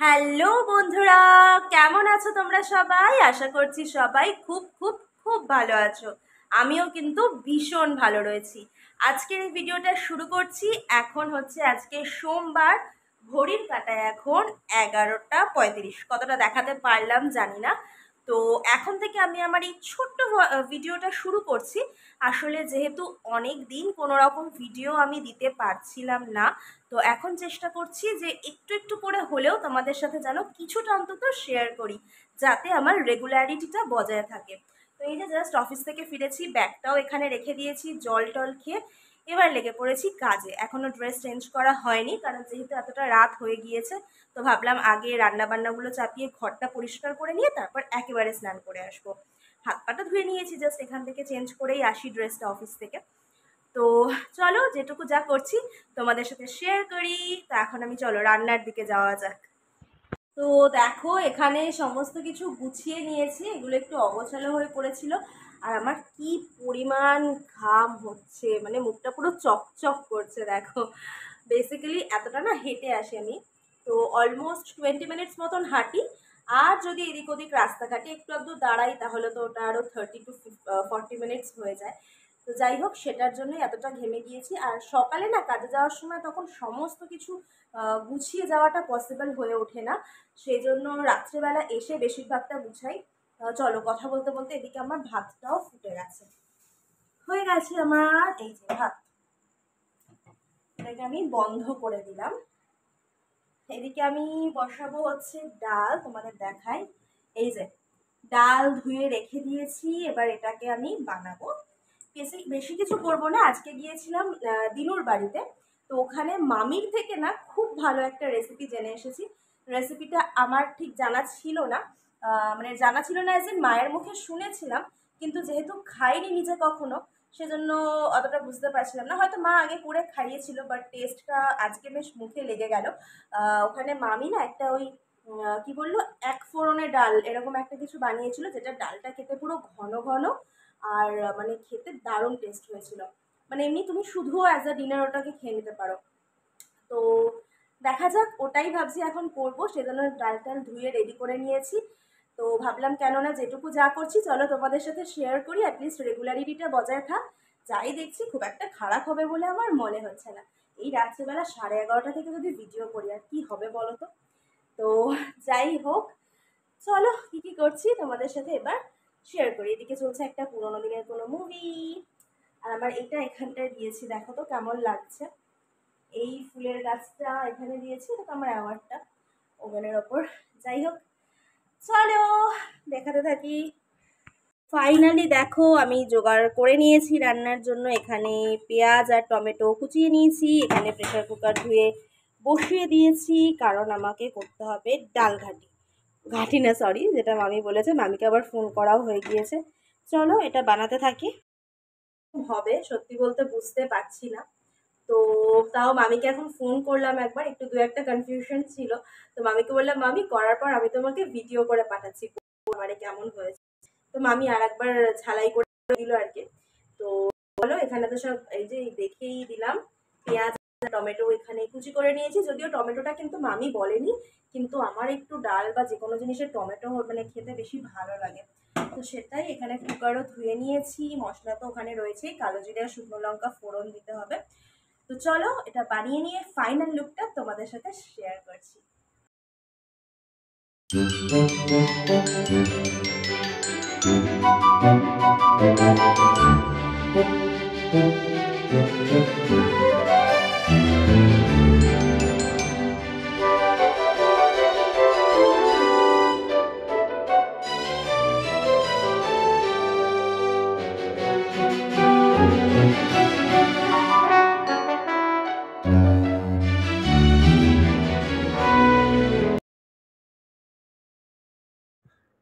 Hello বন্ধুরা, কেমন আছো তোমরা সবাই? আশা করছি সবাই খুব খুব খুব ভালো আছো। আমিও কিন্তু ভীষণ ভালো রয়েছি। আজকের এই ভিডিওটা শুরু করছি। এখন হচ্ছে আজকে সোমবার, ঘড়ির কাঁটায় এখন 11টা 35। কতটা দেখাতে পারলাম জানি না। তো এখন থেকে আমি আমার এই ছোট্ট ভিডিওটা শুরু করছি। আসলে যেহেতু অনেক দিন কোনো রকম ভিডিও আমি দিতে পারছিলাম না, তো এখন চেষ্টা করছি যে একটু একটু করে হলেও তোমাদের সাথে যেন কিছুটা অন্তত শেয়ার করি, যাতে আমার রেগুলারিটিটা বজায় থাকে। তো এই যে জাস্ট অফিস থেকে ফিরেছি, ব্যাগটাও এখানে রেখে দিয়েছি জল টল খেয়ে। এবার লেগে পড়েছি কাজে। এখনও ড্রেস চেঞ্জ করা হয়নি, কারণ যেহেতু এতটা রাত হয়ে গিয়েছে, তো ভাবলাম আগে রান্না বান্নাগুলো চাপিয়ে ঘরটা পরিষ্কার করে নিয়ে তারপর একেবারে স্নান করে আসবো। হাত পাটা ধুয়ে নিয়েছি, জাস্ট এখান থেকে চেঞ্জ করেই আসি ড্রেসটা অফিস থেকে। তো চলো যেটুকু যা করছি তোমাদের সাথে শেয়ার করি। তো এখন আমি চলো রান্নার দিকে যাওয়া যাক। তো দেখো এখানে সমস্ত কিছু গুছিয়ে নিয়েছি, এগুলো একটু অগোছালো হয়ে পড়েছিল। আর আমার কি পরিমাণ ঘাম হচ্ছে, মানে মুখটা পুরো চকচক করছে দেখো। বেসিক্যালি এতটা না হেঁটে আসি আমি, তো অলমোস্ট 20 মিনিটস মতন হাঁটি। আর যদি এদিক ওদিক রাস্তাঘাটে একটু আধটু দাঁড়াই তাহলে তো ওটা আরও 30 to 40 মিনিটস হয়ে যায়। তো যাই হোক, সেটার জন্যই এতটা ঘেমে গিয়েছি। আর সকালে না কাজে যাওয়ার সময় তখন সমস্ত কিছু গুছিয়ে যাওয়াটা পসিবল হয়ে ওঠে না, সেই জন্য রাত্রেবেলা এসে বেশিরভাগটা গুছাই। চলো কথা বলতে বলতে এদিকে আমার ভাতটাও ফুটে গেছে, হয়ে গেছে আমার এই যে ভাত। এটাকে আমি বন্ধ করে দিলাম। এদিকে আমি বসাবো হচ্ছে ডাল, তোমাদের দেখাই। এই যে ডাল ধুয়ে রেখে দিয়েছি, এবার এটাকে আমি বানাবো। বেশি বেশি কিছু করবো না, আজকে গিয়েছিলাম দিনুর বাড়িতে। তো ওখানে মামির থেকে না খুব ভালো একটা রেসিপি জেনে এসেছি। রেসিপিটা আমার ঠিক জানা ছিল না, মানে জানা ছিল না এজ ইন মায়ের মুখে শুনেছিলাম, কিন্তু যেহেতু খাইনি নিজে কখনো, সেজন্য অতটা বুঝতে পারছিলাম না। হয়তো মা আগে করে খাইয়েছিল, বাট টেস্টটা আজকে বেশ মুখে লেগে গেল। ওখানে মামি না একটা ওই কি বললো, এক ফোড়নে ডাল এরকম একটা কিছু বানিয়েছিল, যেটা ডালটা খেতে পুরো ঘন ঘন। আর মানে খেতে দারুণ টেস্ট হয়েছিল। মানে এমনি তুমি শুধুও অ্যাজ আ ডিনার ওটাকে খেয়ে নিতে পারো। তো দেখা যাক, ওটাই ভাবছি এখন করবো, সেজন্য ডাল টাল ধুয়ে রেডি করে নিয়েছি। তো ভাবলাম কেননা যেটুকু যা করছি চলো তোমাদের সাথে শেয়ার করি, অ্যাটলিস্ট রেগুলারিটিটা বজায় থাক। যাই দেখছি খুব একটা খারাপ হবে বলে আমার মনে হচ্ছে না। এই রাত্রেবেলা 11:30 থেকে যদি ভিডিও করি আর কি হবে বলো তো। তো যাই হোক, চলো কী কী করছি তোমাদের সাথে এবার শেয়ার করি। এদিকে চলছে একটা পুরোনো দিনের কোনো মুভি। আর আমার এটা এখানটায় দিয়েছি, দেখো তো কেমন লাগছে। এই ফুলের গাছটা এখানে দিয়েছি, এটা তো আমার অ্যাওয়ার্ডটা ওভেনের ওপর। যাই হোক, চলো দেখাতে থাকি। ফাইনালি দেখো আমি জোগাড় করে নিয়েছি রান্নার জন্য। এখানে পেঁয়াজ আর টমেটো কুচিয়ে নিয়েছি, এখানে প্রেশার কুকার ধুয়ে বসিয়ে দিয়েছি, কারণ আমাকে করতে হবে ডাল ঘাটি। ঘাটি না, সরি, যেটা মামি বলেছে, মামিকে আবার ফোন করাও হয়ে গিয়েছে। চলো এটা বানাতে থাকি। হবে সত্যি বলতে বুঝতে পারছি না। তো তাও মামিকে এখন ফোন করলাম একবার, একটু দু একটা কনফিউশন ছিল। তো মামিকে বললাম, মামি করার পর আমি তোমাকে ভিডিও করে পাঠাচ্ছি মানে কেমন হয়েছে। তো মামি আর একবার ঝালাই করে দিল আর কি। তো বলো, এখানে তো সব এই যে দেখেই দিলাম, পেঁয়াজ টমেটো এখানে কুচি করে নিয়েছি। যদিও টমেটোটা কিন্তু মামি বলেনি, কিন্তু আমার একটু ডাল বা যে কোনো জিনিসের টমেটো মানে খেতে বেশি ভালো লাগে। তো সেটাই, এখানে কুকারও ধুয়ে নিয়েছি, মশলা তো ওখানে রয়েছেই, কালো জিরা শুকনো লঙ্কা ফোড়ন দিতে হবে। তো চলো এটা বানিয়ে নিয়ে ফাইনাল লুকটা তোমাদের সাথে শেয়ার করছি।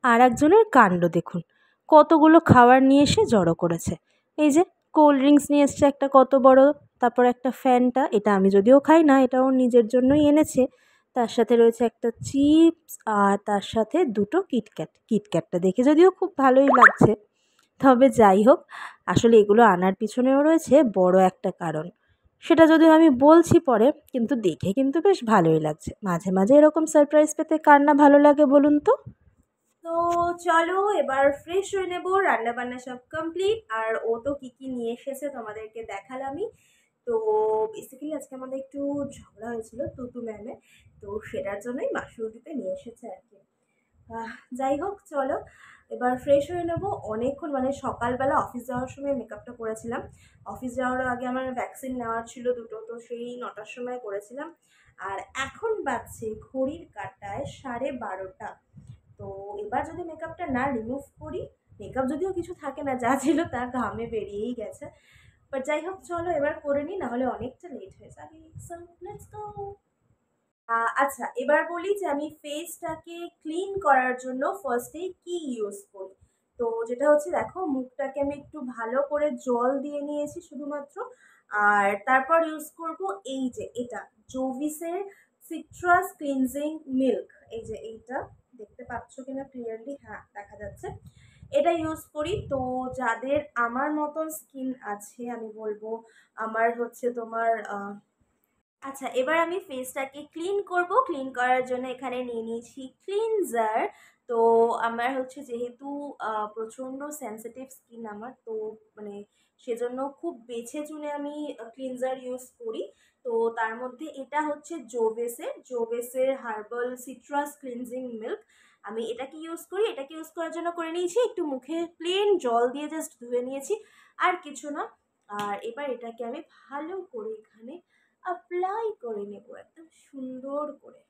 আর একজনের কাণ্ড দেখুন, কতগুলো খাবার নিয়ে এসে জড়ো করেছে। এই যে কোল্ড ড্রিঙ্কস নিয়ে এসছে একটা কত বড়, তারপর একটা ফ্যানটা, এটা আমি যদিও খাই না, এটা ওর নিজের জন্যই এনেছে। তার সাথে রয়েছে একটা চিপস, আর তার সাথে দুটো কিটক্যাট। কিটক্যাটটা দেখে যদিও খুব ভালোই লাগছে, তবে যাই হোক, আসলে এগুলো আনার পিছনেও রয়েছে বড় একটা কারণ। সেটা যদিও আমি বলছি পরে, কিন্তু দেখে কিন্তু বেশ ভালোই লাগছে। মাঝে মাঝে এরকম সারপ্রাইজ পেতে কার না ভালো লাগে বলুন তো। তো চলো এবার ফ্রেশ হয়ে নেবো, রান্না বান্না সব কমপ্লিট। আর ও তো কী কী নিয়ে এসেছে তোমাদেরকে দেখালামই। তো বেসিক্যালি আজকে আমাদের একটু ঝগড়া হয়েছিল তুতু ম্যামে, তো সেটার জন্যই মাসুল দিতে নিয়ে এসেছে আর কি। যাই হোক চলো এবার ফ্রেশ হয়ে নেবো। অনেকক্ষণ মানে সকালবেলা অফিস যাওয়ার সময় মেকআপটা করেছিলাম। অফিস যাওয়ার আগে আমার ভ্যাকসিন নেওয়ার ছিল দুটো, তো সেই 9টার সময় করেছিলাম। আর এখন বাজছে ঘড়ির কাঁটায় 12:30। তো এবার যদি মেকআপটা না রিমুভ করি, মেকআপ যদিও কিছু থাকে না, যা ছিল তা ঘামে বেরিয়েই গেছে। বাট যাই হোক চলো এবার করে নিই, নাহলে অনেকটা লেট হয়ে যাবে। So let's go. আচ্ছা এবার বলি যে আমি ফেসটাকে ক্লিন করার জন্য ফার্স্টেই কি ইউজ করি। তো যেটা হচ্ছে দেখো, মুখটাকে আমি একটু ভালো করে জল দিয়ে নিয়েছি শুধুমাত্র। আর তারপর ইউজ করব এই যে এটা, জোভিসের সিট্রাস ক্লিনজিং মিল্ক। এই যে এইটা দেখতে পাচ্ছ কিনা ক্লিয়ারলি, হ্যাঁ দেখা যাচ্ছে। এটা ইউজ করি। তো যাদের আমার মতন স্কিন আছে আমি বলবো, আমার হচ্ছে তোমার আচ্ছা এবার আমি ফেসটাকে ক্লিন করব। ক্লিন করার জন্য এখানে নিয়ে নিয়েছি ক্লিনজার। তো আমার হচ্ছে যেহেতু প্রচণ্ড সেন্সিটিভ স্কিন আমার, তো মানে সেজন্য খুব বেছে চুনে আমি ক্লিনজার ইউজ করি। তো তার মধ্যে এটা হচ্ছে জোভেসের হার্বাল সিট্রাস ক্লিনজিং মিল্ক। আমি এটাকে ইউজ করি। এটাকে ইউজ করার জন্য করে নিয়েছি একটু মুখে প্লেন জল দিয়ে জাস্ট ধুয়ে নিয়েছি, আর কিছু না। আর এবার এটাকে আমি ভালো করে এখানে অ্যাপ্লাই করে নেব একদম সুন্দর করে।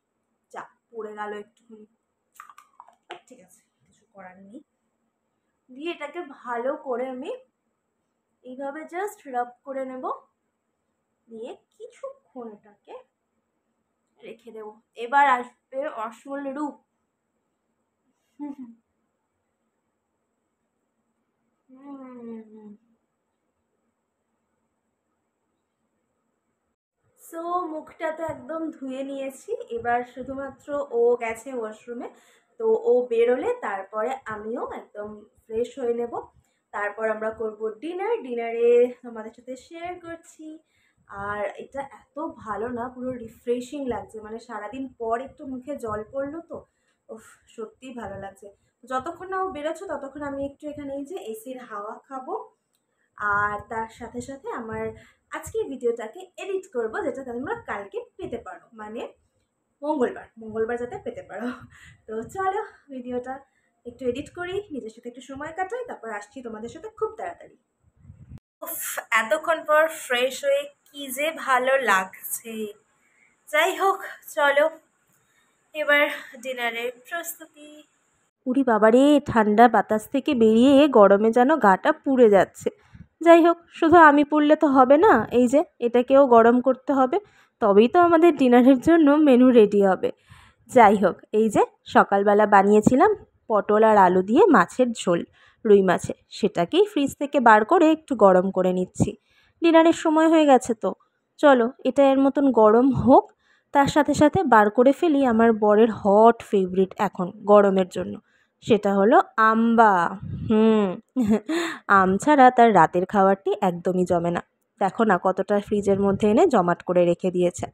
যা পড়ে গেল একটুখানি, ঠিক আছে কিছু করার নেই। দিয়ে এটাকে ভালো করে আমি এইভাবে জাস্ট রাব করে নেব, নিয়ে কিছুক্ষণ এটাকে রেখে দেব। এবার আসবে আসল রূপ। সো মুখটা তো একদম ধুয়ে নিয়েছি। এবার শুধুমাত্র ও গেছে ওয়াশরুমে, তো ও বেরোলে তারপরে আমিও একদম ফ্রেশ হয়ে নেব। তারপর আমরা করব ডিনার। ডিনারে তোমাদের সাথে শেয়ার করছি। আর এটা এত ভালো না, পুরো রিফ্রেশিং লাগছে, মানে সারাদিন পর একটু মুখে জল পড়লো তো উফ, সত্যিই ভালো লাগছে। যতক্ষণ না ও বেরোচ্ছে ততক্ষণ আমি একটু এখানে এই যে এসির হাওয়া খাবো। আর তার সাথে সাথে আমার আজকের ভিডিওটাকে এডিট করব, যেটা তোমরা কালকে পেতে পারো, মানে মঙ্গলবার যাতে পেতে পারো। তো চলো ভিডিওটা একটু এডিট করি, নিজের সাথে একটু সময় কাটাই, তারপর আসছি তোমাদের সাথে খুব তাড়াতাড়ি। উফ, এতক্ষণ পর ফ্রেশ হয়ে কি যে ভালো লাগছে। যাই হোক চলো এবার ডিনারের প্রস্তুতি। উরি বাবারে, ঠান্ডা বাতাস থেকে বেরিয়ে গরমে যেন গাটা পুড়ে যাচ্ছে। যাই হোক, শুধু আমি পুড়লে তো হবে না, এই যে এটাকেও গরম করতে হবে, তবেই তো আমাদের ডিনারের জন্য মেনু রেডি হবে। যাই হোক, এই যে সকালবেলা বানিয়েছিলাম পটল আর আলু দিয়ে মাছের ঝোল, রুই মাছের, সেটাকেই ফ্রিজ থেকে বার করে একটু গরম করে নিচ্ছি। ডিনারের সময় হয়ে গেছে তো, চলো এটা এর মতন গরম হোক। তার সাথে সাথে বার করে ফেলি আমার বরের হট ফেভারিট এখন গরমের জন্য, সেটা হলো আম্বা। আম ছাড়া তার রাতের খাবারটি একদমই জমে না। দেখো না কতটা ফ্রিজের মধ্যে এনে জমাট করে রেখে দিয়েছে।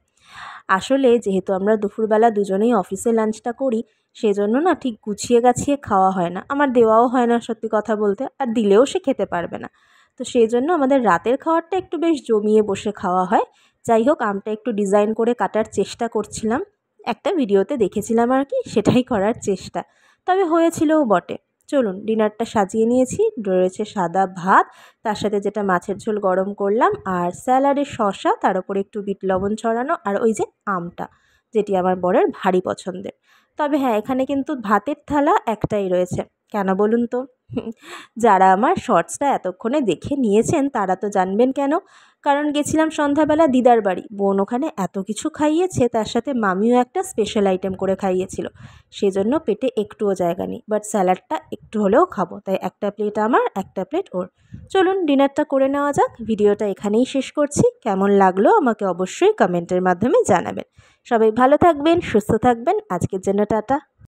আসলে যেহেতু আমরা দুপুরবেলা দুজনেই অফিসে লাঞ্চটা করি, সেজন্য না ঠিক গুছিয়ে গাছিয়ে খাওয়া হয় না, আমার দেওয়াও হয় না সত্যি কথা বলতে, আর দিলেও সে খেতে পারবে না। তো সেই জন্য আমাদের রাতের খাবারটা একটু বেশ জমিয়ে বসে খাওয়া হয়। যাই হোক, আমটা একটু ডিজাইন করে কাটার চেষ্টা করছিলাম, একটা ভিডিওতে দেখেছিলাম আর কি, সেটাই করার চেষ্টা, তবে হয়েছিলও বটে। চলুন ডিনারটা সাজিয়ে নিয়েছি, রয়েছে সাদা ভাত, তার সাথে যেটা মাছের ঝোল গরম করলাম, আর স্যালাডে শসা, তার উপরে একটু বিট লবণ ছড়ানো, আর ওই যে আমটা, যেটি আমার বরের ভারী পছন্দের। তবে হ্যাঁ, এখানে কিন্তু ভাতের থালা একটাই রয়েছে। কেন বলুন তো? যারা আমার শর্টসটা এতক্ষণে দেখে নিয়েছেন তারা তো জানবেন কেন। কারণ গেছিলাম সন্ধ্যাবেলা দিদার বাড়ি, বোন ওখানে এত কিছু খাইয়েছে, তার সাথে মামিও একটা স্পেশাল আইটেম করে খাইয়েছিল, সেজন্য পেটে একটুও জায়গা নেই, বাট স্যালাডটা একটু হলেও খাবো, তাই একটা প্লেট আমার, একটা প্লেট ওর। চলুন ডিনারটা করে নেওয়া যাক। ভিডিওটা এখানেই শেষ করছি। কেমন লাগলো আমাকে অবশ্যই কমেন্টের মাধ্যমে জানাবেন। সবাই ভালো থাকবেন, সুস্থ থাকবেন। আজকের জন্য টাটা।